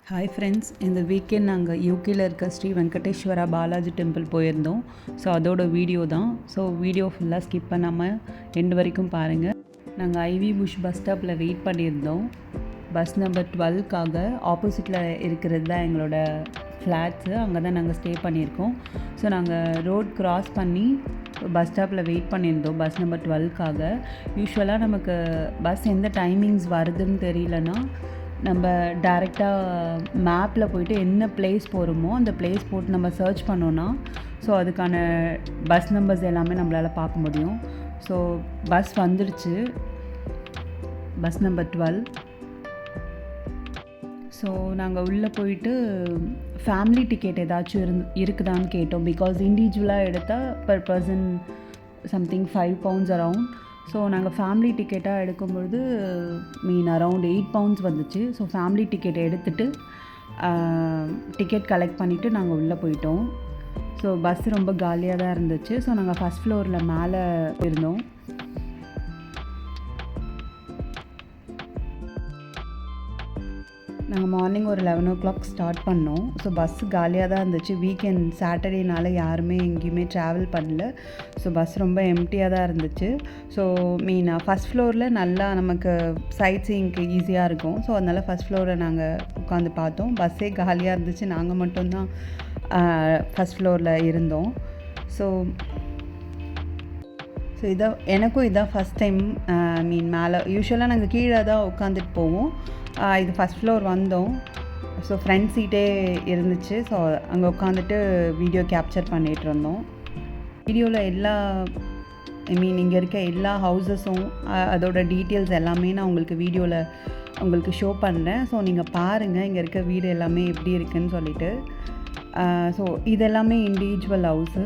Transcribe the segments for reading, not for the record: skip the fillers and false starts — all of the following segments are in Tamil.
ஹாய் ஃப்ரெண்ட்ஸ், இந்த வீக்கெண்ட் நாங்கள் யூகேயில் இருக்க ஸ்ரீ வெங்கடேஸ்வரா பாலாஜி டெம்பிள் போயிருந்தோம். ஸோ அதோட வீடியோ தான். ஸோ வீடியோ ஃபுல்லாக ஸ்கிப் பண்ணாமல் எண்டு வரைக்கும் பாருங்கள். நாங்கள் ஐவி புஷ் பஸ் ஸ்டாப்பில் வெயிட் பண்ணியிருந்தோம். பஸ் நம்பர் 12க்காக ஆப்போசிட்டில் இருக்கிறது தான் எங்களோட ஃப்ளாட்ஸு. அங்கே தான் நாங்கள் ஸ்டே பண்ணியிருக்கோம். ஸோ நாங்கள் ரோட் க்ராஸ் பண்ணி பஸ் ஸ்டாப்பில் வெயிட் பண்ணியிருந்தோம் பஸ் நம்பர் 12க்காக. யூஸ்வலாக நமக்கு பஸ் எந்த டைமிங்ஸ் வருதுன்னு தெரியலனா நம்ம டைரெக்டாக மேப்பில் போய்ட்டு என்ன பிளேஸ் போகிறோமோ அந்த பிளேஸ் போட்டு நம்ம சர்ச் பண்ணோன்னா ஸோ அதுக்கான பஸ் நம்பர்ஸ் எல்லாமே நம்மளால் பார்க்க முடியும். ஸோ பஸ் வந்துடுச்சு, பஸ் நம்பர் 12. ஸோ நாங்கள் உள்ளே போயிட்டு ஃபேமிலி டிக்கெட் ஏதாச்சும் இருக்குதான்னு கேட்டோம். பிகாஸ் இண்டிவிஜுவலாக எடுத்தால் per person something £5 around. So நாங்கள் ஃபேமிலி டிக்கெட்டாக எடுக்கும்பொழுது அரவுண்ட் £8 வந்துச்சு. ஸோ ஃபேமிலி டிக்கெட் எடுத்துகிட்டு டிக்கெட் கலெக்ட் பண்ணிவிட்டு நாங்கள் உள்ளே போயிட்டோம். ஸோ பஸ் ரொம்ப காலியாக தான் இருந்துச்சு. ஸோ நாங்கள் ஃபஸ்ட் ஃப்ளோரில் மேலே இருந்தோம். நாங்கள் மார்னிங் ஒரு 11 o'clock ஸ்டார்ட் பண்ணோம். ஸோ பஸ்ஸு காலியாக தான் இருந்துச்சு. வீக்கெண்ட் சாட்டர்டேனால யாருமே எங்கேயுமே ட்ராவல் பண்ணல. ஸோ பஸ் ரொம்ப எம்டியாக தான் இருந்துச்சு. ஸோ ஃபஸ்ட் ஃப்ளோரில் நல்லா நமக்கு சைட் சீயிங்க்கு ஈஸியாக இருக்கும். ஸோ அதனால் ஃபஸ்ட் ஃப்ளோரில் நாங்கள் உட்காந்து பார்த்தோம். பஸ்ஸே காலியாக இருந்துச்சு. நாங்கள் மட்டும்தான் ஃபஸ்ட் ஃப்ளோரில் இருந்தோம். ஸோ இதான் ஃபஸ்ட் டைம் மேலே. யூஸ்வலாக நாங்கள் கீழே தான் உட்காந்துட்டு போவோம். இது ஃபஸ்ட் ஃப்ளோர் வந்தோம். ஸோ ஃப்ரண்ட் சீட்டே இருந்துச்சு. ஸோ அங்கே உட்காந்துட்டு வீடியோ கேப்சர் பண்ணிகிட்டு இருந்தோம். வீடியோவில் இங்கே இருக்க எல்லா ஹவுஸஸும் அதோட டீட்டெயில்ஸ் எல்லாமே நான் உங்களுக்கு ஷோ பண்ணுறேன். ஸோ நீங்கள் பாருங்கள் இங்கே இருக்க வீடு எல்லாமே எப்படி இருக்குதுன்னு சொல்லிட்டு. ஸோ இதெல்லாமே இண்டிவிஜுவல் ஹவுஸு,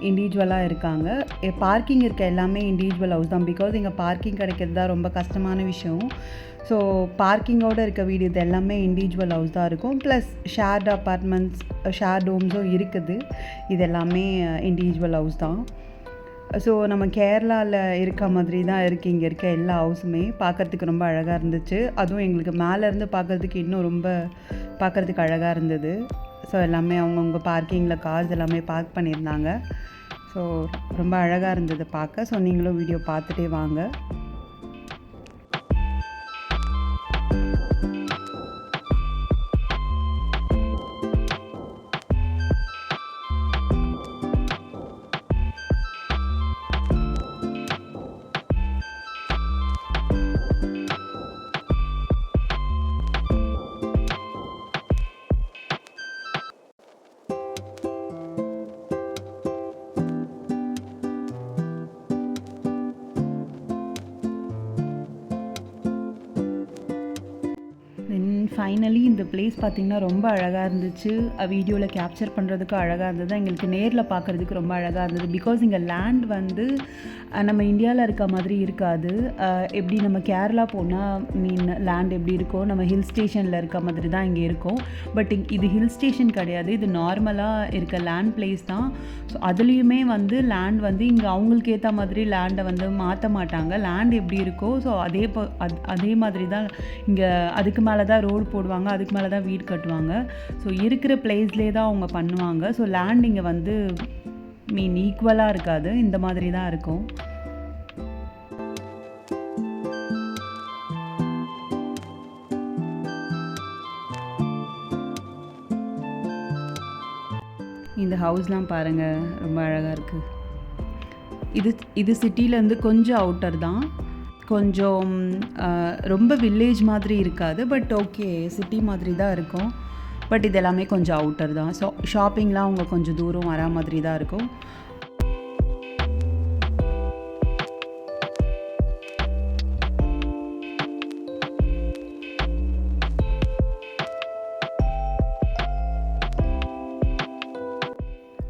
இண்டிவிஜுவலாக இருக்காங்க. பார்க்கிங் இருக்க எல்லாமே இண்டிவிஜுவல் ஹவுஸ் தான். பிகாஸ் இங்கே பார்க்கிங் கிடைக்கிறது தான் ரொம்ப கஷ்டமான விஷயம். ஸோ பார்க்கிங்கோடு இருக்க வீடு இது எல்லாமே இண்டிவிஜுவல் ஹவுஸ் தான் இருக்கும். ப்ளஸ் ஷேர்டு அப்பார்ட்மெண்ட்ஸ், ஷேர்டு ஹோம்ஸும் இருக்குது. இது எல்லாமே இண்டிவிஜுவல் ஹவுஸ் தான். ஸோ நம்ம கேரளாவில் இருக்க மாதிரி தான் இருக்குது இங்கே இருக்க எல்லா ஹவுஸுமே. பார்க்குறதுக்கு ரொம்ப அழகாக இருந்துச்சு. அதுவும் எங்களுக்கு மேலேருந்து பார்க்குறதுக்கு இன்னும் ரொம்ப பார்க்குறதுக்கு அழகாக இருந்தது. ஸோ எல்லாமே அவங்கவுங்க பார்க்கிங்கில் கார்ஸ் எல்லாமே பார்க் பண்ணியிருந்தாங்க. ஸோ ரொம்ப அழகாக இருந்தது பார்க்க. ஸோ நீங்களும் வீடியோ பார்த்துட்டே வாங்க. ஃபைனலி இந்த பிளேஸ் பார்த்திங்கன்னா ரொம்ப அழகாக இருந்துச்சு. வீடியோவில் கேப்சர் பண்ணுறதுக்கு அழகாக இருந்தது. எங்களுக்கு நேரில் பார்க்குறதுக்கு ரொம்ப அழகாக இருந்தது. பிகாஸ் இங்கே லேண்ட் வந்து நம்ம இந்தியாவில் இருக்க மாதிரி இருக்காது. எப்படி நம்ம கேரளா போனால் லேண்ட் எப்படி இருக்கோ நம்ம ஹில் ஸ்டேஷனில் இருக்க மாதிரி தான் இங்கே இருக்கும். பட் இது ஹில் ஸ்டேஷன் கிடையாது. இது நார்மலாக இருக்க லேண்ட் பிளேஸ் தான். ஸோ அதுலேயுமே வந்து லேண்ட் வந்து இங்கே அவங்களுக்கு ஏற்ற மாதிரி லேண்டை வந்து மாற்ற மாட்டாங்க. லேண்ட் எப்படி இருக்கோ ஸோ அதே மாதிரி தான் இங்கே. அதுக்கு மேலே தான் ரோடு போடுவாங்க, அதுக்கு மேலே தான் வீடு கட்டுவாங்க. ஸோ இருக்கிற பிளேஸ்லேயே தான் அவங்க பண்ணுவாங்க. ஸோ லேண்ட் இங்கே வந்து ஈக்குவலாக இருக்காது, இந்த மாதிரி தான் இருக்கும். இந்த ஹவுஸ்லாம் பாருங்கள், ரொம்ப அழகாக இருக்குது. இது சிட்டிலேருந்து கொஞ்சம் அவுட்டர் தான். கொஞ்சம் ரொம்ப வில்லேஜ் மாதிரி இருக்காது. பட் ஓகே, சிட்டி மாதிரி தான் இருக்கும். பட் இது எல்லாமே கொஞ்சம் அவுட்டர் தான். ஸோ ஷாப்பிங்லாம் அவங்க கொஞ்சம் தூரம் வரா மாதிரி தான் இருக்கும்.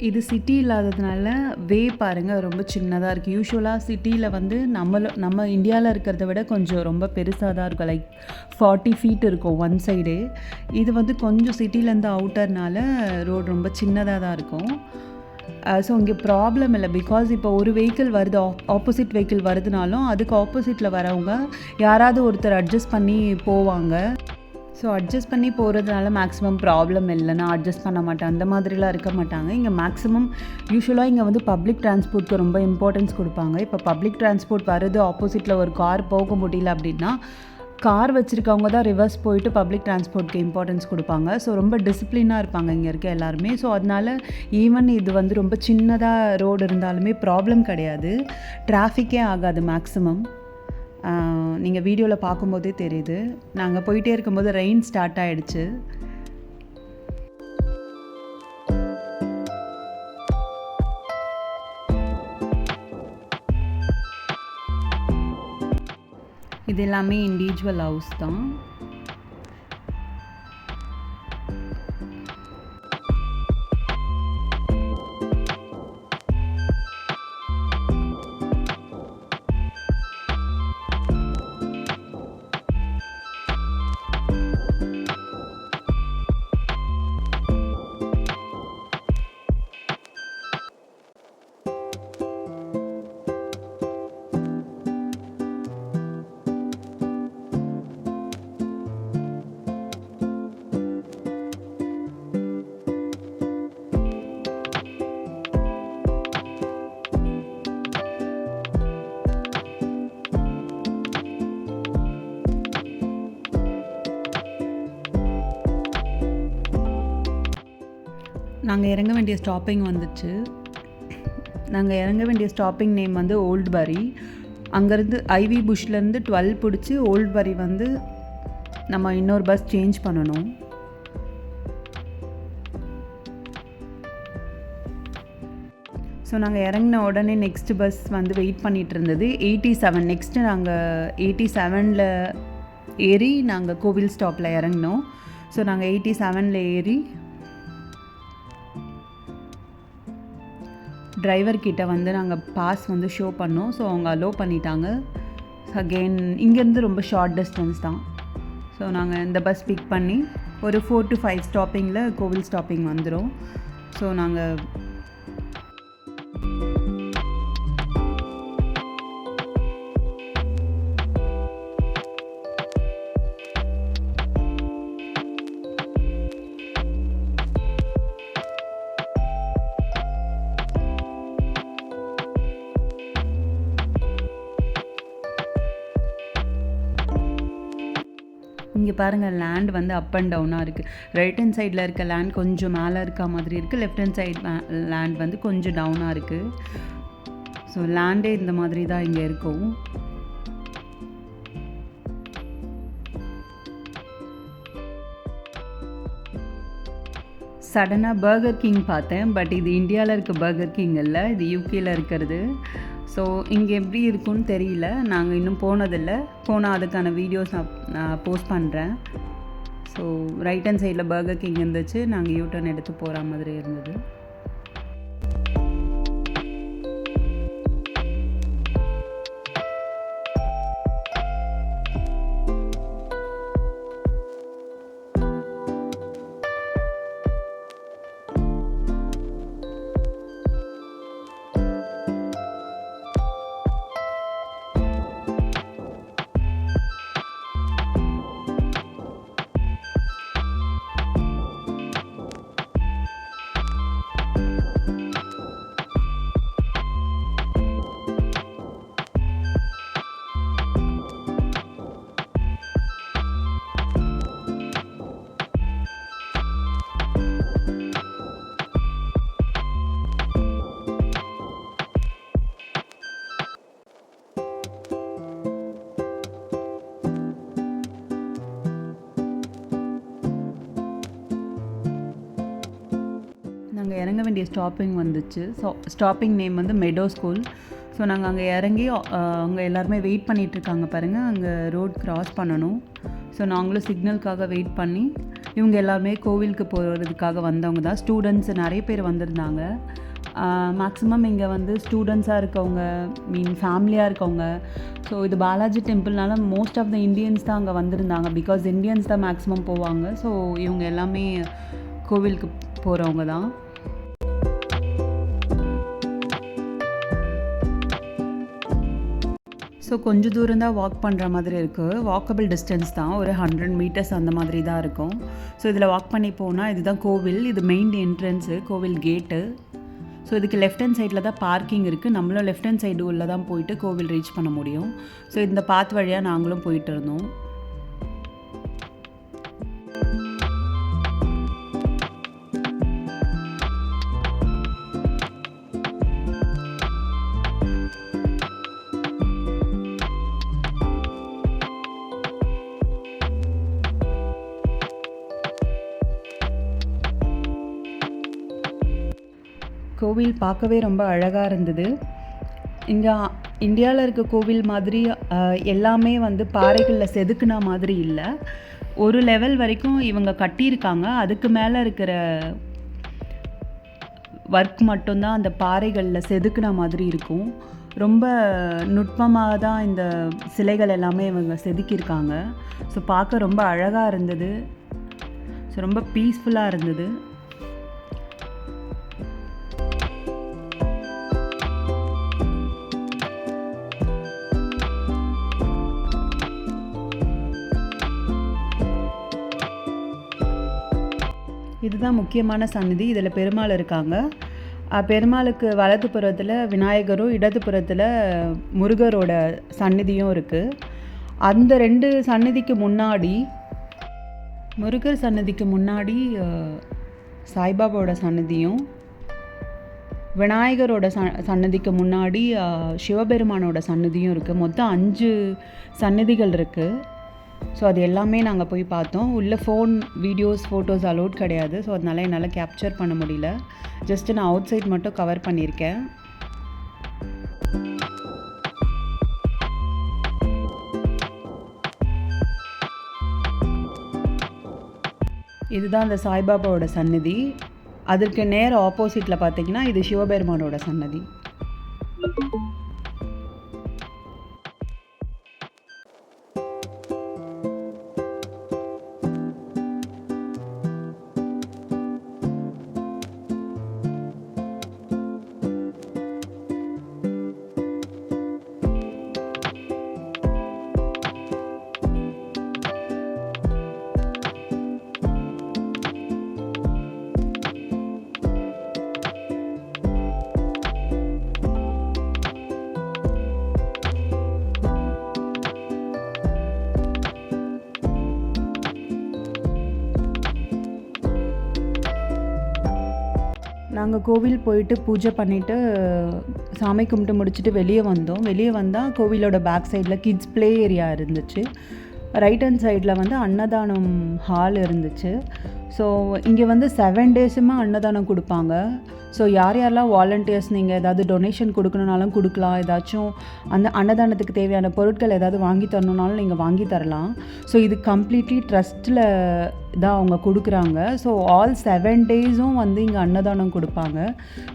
இது சிட்டி இல்லாததுனால வே பாருங்கள் ரொம்ப சின்னதாக இருக்குது. யூஸ்வலாக சிட்டியில் வந்து நம்ம இந்தியாவில் இருக்கிறத விட கொஞ்சம் ரொம்ப பெருசாக தான் இருக்கும். லைக் 40 feet இருக்கும் ஒன் சைடு. இது வந்து கொஞ்சம் சிட்டிலேருந்து அவுட்டர்னால ரோடு ரொம்ப சின்னதாக தான் இருக்கும். ஸோ இங்கே ப்ராப்ளம் இல்லை. பிகாஸ் இப்போ ஒரு வெஹிக்கிள் வருது, ஆப்போசிட் வெஹிக்கிள் வருதுனாலும் அதுக்கு ஆப்போசிட்டில் வரவங்க யாராவது ஒருத்தர் அட்ஜஸ்ட் பண்ணி போவாங்க. ஸோ அட்ஜஸ்ட் பண்ணி போகிறதுனால மேக்ஸிமம் ப்ராப்ளம் இல்லைன்னா அட்ஜஸ்ட் பண்ண மாட்டேன் அந்த மாதிரிலாம் இருக்க மாட்டாங்க. இங்கே மேக்ஸிமம் யூஸ்வலாக இங்கே வந்து பப்ளிக் டிரான்ஸ்போர்ட்க்கு ரொம்ப இம்பார்ட்டன்ஸ் கொடுப்பாங்க. இப்போ பப்ளிக் டிரான்ஸ்போர்ட் வருது, ஆப்போசிட்டில் ஒரு கார் போக முடியல அப்படின்னா கார் வச்சுருக்கவங்க தான் ரிவர்ஸ் போயிட்டு பப்ளிக் டிரான்ஸ்போர்ட்க்கு இம்பார்ட்டன்ஸ் கொடுப்பாங்க. ஸோ ரொம்ப டிசிப்ளினாக இருப்பாங்க இங்கே இருக்க எல்லாருமே. ஸோ அதனால் ஈவன் இது வந்து ரொம்ப சின்னதாக ரோடு இருந்தாலுமே ப்ராப்ளம் கிடையாது, டிராஃபிக்கே ஆகாது மேக்ஸிமம். நீங்கள் வீடியோவில் பார்க்கும்போதே தெரியுது. நாங்கள் போயிட்டே இருக்கும்போது ரெயின் ஸ்டார்ட் ஆகிடுச்சு. இது எல்லாமே இண்டிவிஜுவல் ஹவுஸ் தான். நாங்கள் இறங்க வேண்டிய ஸ்டாப்பிங் வந்துச்சு. நாங்கள் இறங்க வேண்டிய ஸ்டாப்பிங் நேம் வந்து ஓல்ட் பரி. அங்கேருந்து ஐவி புஷ்லேருந்து 12 பிடிச்சி ஓல்ட் பரி வந்து நம்ம இன்னொரு பஸ் சேஞ்ச் பண்ணணும். ஸோ நாங்கள் இறங்கின உடனே நெக்ஸ்ட் பஸ் வந்து வெயிட் பண்ணிகிட்டு இருந்தது 87. நெக்ஸ்ட்டு நாங்கள் 87ல் ஏறி நாங்கள் கோவில் ஸ்டாப்பில் இறங்கினோம். ஸோ நாங்கள் 87ல் ஏறி டிரைவர்கிட்ட வந்து நாங்கள் பாஸ் வந்து ஷோ பண்ணோம். ஸோ அவங்க அலோவ் பண்ணிட்டாங்க. அகெயின் இங்கேருந்து ரொம்ப ஷார்ட் டிஸ்டன்ஸ் தான். ஸோ நாங்கள் இந்த பஸ் பிக் பண்ணி ஒரு 4 to 5 ஸ்டாப்பிங்கில் கோவில் ஸ்டாப்பிங் வந்துடும். ஸோ நாங்கள் இங்கே பாருங்கள், லேண்ட் வந்து அப் அண்ட் டவுனாக இருக்குது. ரைட் ஹேண்ட் சைடில் இருக்க லேண்ட் கொஞ்சம் மேலே இருக்க மாதிரி இருக்குது, லெஃப்ட் ஹேண்ட் சைட் லேண்ட் வந்து கொஞ்சம் டவுனாக இருக்குது. ஸோ லேண்டே இந்த மாதிரி தான் இங்கே இருக்கும். சடனாக பர்கர் கிங் பார்த்தேன். பட் இது இந்தியாவில் இருக்க பர்கர் கிங் இல்லை, இது யூகேயில் இருக்கிறது. ஸோ இங்கே எப்படி இருக்குன்னு தெரியல, நாங்கள் இன்னும் போனதில்லை. போனால் அதுக்கான வீடியோஸ் நான் போஸ்ட் பண்ணுறேன். ஸோ ரைட் ஹேண்ட் சைடில் பர்கர் கிங் இருந்துச்சு, நாங்கள் யூடர்ன் எடுத்து போகிற மாதிரி இருந்தது. நாங்கள் இறங்க வேண்டிய ஸ்டாப்பிங் வந்துச்சு. ஸோ ஸ்டாப்பிங் நேம் வந்து மெடோ ஸ்கூல். ஸோ நாங்கள் அங்கே இறங்கி அங்கே எல்லாருமே வெயிட் பண்ணிகிட்ருக்காங்க பாருங்கள், அங்கே ரோட் க்ராஸ் பண்ணணும். ஸோ நாங்களும் சிக்னலுக்காக வெயிட் பண்ணி, இவங்க எல்லாருமே கோவிலுக்கு போகிறதுக்காக வந்தவங்க தான். ஸ்டூடெண்ட்ஸ் நிறைய பேர் வந்திருந்தாங்க. மேக்ஸிமம் இங்கே வந்து ஸ்டூடெண்ட்ஸாக இருக்கவங்க, ஃபேமிலியாக இருக்கவங்க. ஸோ இது பாலாஜி டெம்பிள்னால மோஸ்ட் ஆஃப் த இண்டியன்ஸ் தான் அங்கே வந்திருந்தாங்க. பிகாஸ் இண்டியன்ஸ் தான் மேக்ஸிமம் போவாங்க. ஸோ இவங்க எல்லாமே கோவிலுக்கு போகிறவங்க தான். ஸோ கொஞ்சம் தூரம் தான் வாக் பண்ணுற மாதிரி இருக்குது. வாக்கபிள் டிஸ்டன்ஸ் தான், ஒரு 100 மீட்டர்ஸ் அந்த மாதிரி தான் இருக்கும். ஸோ இதில் வாக் பண்ணி போனால் இதுதான் கோவில். இது மெயின் என்ட்ரன்ஸு, கோவில் கேட்டு. ஸோ இதுக்கு லெஃப்ட் ஹேண்ட் சைடில் தான் பார்க்கிங் இருக்குது. நம்மளும் லெஃப்ட் ஹேண்ட் சைடு உள்ளே தான் போயிட்டு கோவில் ரீச் பண்ண முடியும். ஸோ இந்த பாத் வழியாக நாங்களும் போயிட்டு இருந்தோம். கோவில் பார்க்கவே ரொம்ப அழகாக இருந்தது. இங்கே இந்தியாவில் இருக்க கோவில் மாதிரி எல்லாமே வந்து பாறைகளில் செதுக்குன மாதிரி இல்லை. ஒரு லெவல் வரைக்கும் இவங்க கட்டியிருக்காங்க. அதுக்கு மேலே இருக்கிற ஒர்க் மட்டும்தான் அந்த பாறைகளில் செதுக்குன மாதிரி இருக்கும். ரொம்ப நுட்பமாக தான் இந்த சிலைகள் எல்லாமே இவங்க செதுக்கியிருக்காங்க. ஸோ பார்க்க ரொம்ப அழகாக இருந்தது. ஸோ ரொம்ப பீஸ்ஃபுல்லாக இருந்தது. இதுதான் முக்கியமான சன்னதி. இதில் பெருமாள் இருக்காங்க. பெருமாளுக்கு வலது புறத்தில் விநாயகரும், இடது புறத்தில் முருகரோட சன்னதியும் இருக்குது. அந்த 2 சன்னதிக்கு முன்னாடி, முருகர் சன்னதிக்கு முன்னாடி சாய்பாபாவோட சன்னதியும், விநாயகரோட சன்னதிக்கு முன்னாடி சிவபெருமானோட சன்னதியும் இருக்குது. மொத்தம் 5 சன்னதிகள் இருக்குது. ஸோ அது எல்லாமே நாங்கள் போய் பார்த்தோம். உள்ளே ஃபோன், வீடியோஸ், ஃபோட்டோஸ் அலோட் கிடையாது. ஸோ அதனால் என்னால் கேப்சர் பண்ண முடியல. ஜஸ்ட்டு நான் அவுட் சைட் மட்டும் கவர் பண்ணியிருக்கேன். இதுதான் அந்த சாய்பாபாவோட சன்னதி. அதற்கு நேர் ஆப்போசிட்டில் பார்த்தீங்கன்னா இது சிவபெருமானோட சன்னதி. நாங்கள் கோவில் போயிட்டு பூஜை பண்ணிவிட்டு சாமி கும்பிட்டு முடிச்சுட்டு வெளியே வந்தோம். வெளியே வந்தால் கோவிலோட பேக் சைடில் கிட்ஸ் ப்ளே ஏரியா இருந்துச்சு. ரைட் ஹேண்ட் சைடில் வந்து அன்னதானம் ஹால் இருந்துச்சு. ஸோ இங்கே வந்து 7 டேஸுமே அன்னதானம் கொடுப்பாங்க. ஸோ யாரெல்லாம் வாலண்டியர்ஸ் நீங்கள் ஏதாவது டொனேஷன் கொடுக்கணுனாலும் கொடுக்கலாம். ஏதாச்சும் அந்த அன்னதானத்துக்கு தேவையான பொருட்கள் ஏதாவது வாங்கி தரணுன்னாலும் நீங்கள் வாங்கி தரலாம். ஸோ இது கம்ப்ளீட்லி ட்ரஸ்ட்டில் தான் அவங்க கொடுக்குறாங்க. ஸோ ஆல் 7 டேஸும் வந்து இங்கே அன்னதானம் கொடுப்பாங்க.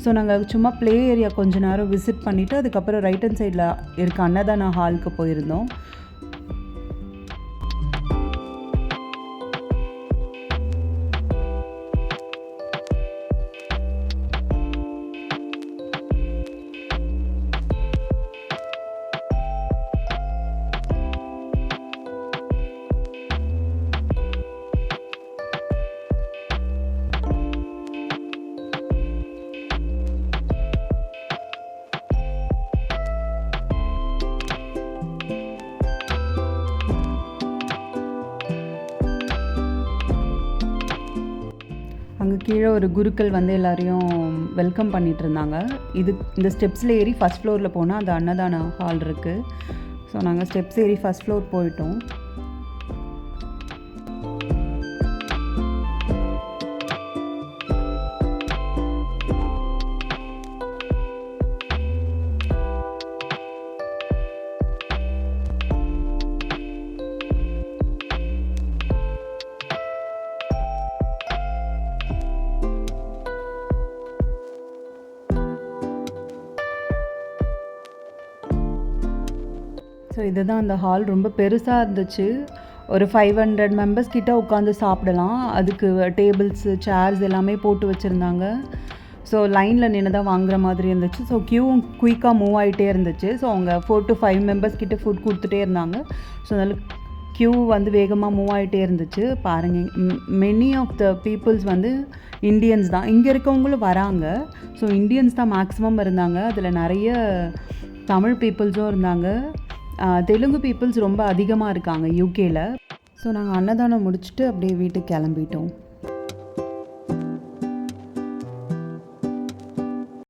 ஸோ நாங்கள் சும்மா ப்ளே ஏரியா கொஞ்ச நேரம் விசிட் பண்ணிவிட்டு அதுக்கப்புறம் ரைட் ஹேண்ட் சைடில் இருக்க அன்னதான ஹாலுக்கு போயிருந்தோம். அங்கே கீழே ஒரு குருக்கள் வந்து எல்லாரையும் வெல்கம் பண்ணிகிட்டு இருந்தாங்க. இந்த ஸ்டெப்ஸில் ஏறி ஃபஸ்ட் ஃப்ளோரில் போனால் அந்த அன்னதான ஹால் இருக்குது. ஸோ நாங்கள் ஸ்டெப்ஸ் ஏறி ஃபஸ்ட் ஃப்ளோர் போயிட்டோம். ஸோ இதுதான் அந்த ஹால். ரொம்ப பெருசாக இருந்துச்சு. ஒரு 500 மெம்பர்ஸ் கிட்ட உட்காந்து சாப்பிடலாம். அதுக்கு டேபிள்ஸு, சேர்ஸ் எல்லாமே போட்டு வச்சுருந்தாங்க. ஸோ ஸோ லைனில் நின்று தான் வாங்குற மாதிரி இருந்துச்சு. ஸோ க்யூவும் குயிக்காக மூவ் ஆகிட்டே இருந்துச்சு. ஸோ அவங்க 4 to 5 மெம்பர்ஸ் கிட்ட ஃபுட் கொடுத்துட்டே இருந்தாங்க. ஸோ அதனால் க்யூ வந்து வேகமாக மூவ் ஆகிட்டே இருந்துச்சு. பாருங்கள், மெனி ஆஃப் த பீப்புள்ஸ் வந்து இண்டியன்ஸ் தான். இங்கே இருக்கவங்களும் வராங்க. ஸோ இண்டியன்ஸ் தான் மேக்ஸிமம் இருந்தாங்க. அதில் நிறைய தமிழ் பீப்புள்ஸும் இருந்தாங்க. தெலுங்கு பீப்புள்ஸ் ரொம்ப அதிகமாக இருக்காங்க யூகேல. ஸோ நாங்கள் அன்னதானம் முடிச்சுட்டு அப்படியே வீட்டுக்கு கிளம்பிட்டோம்.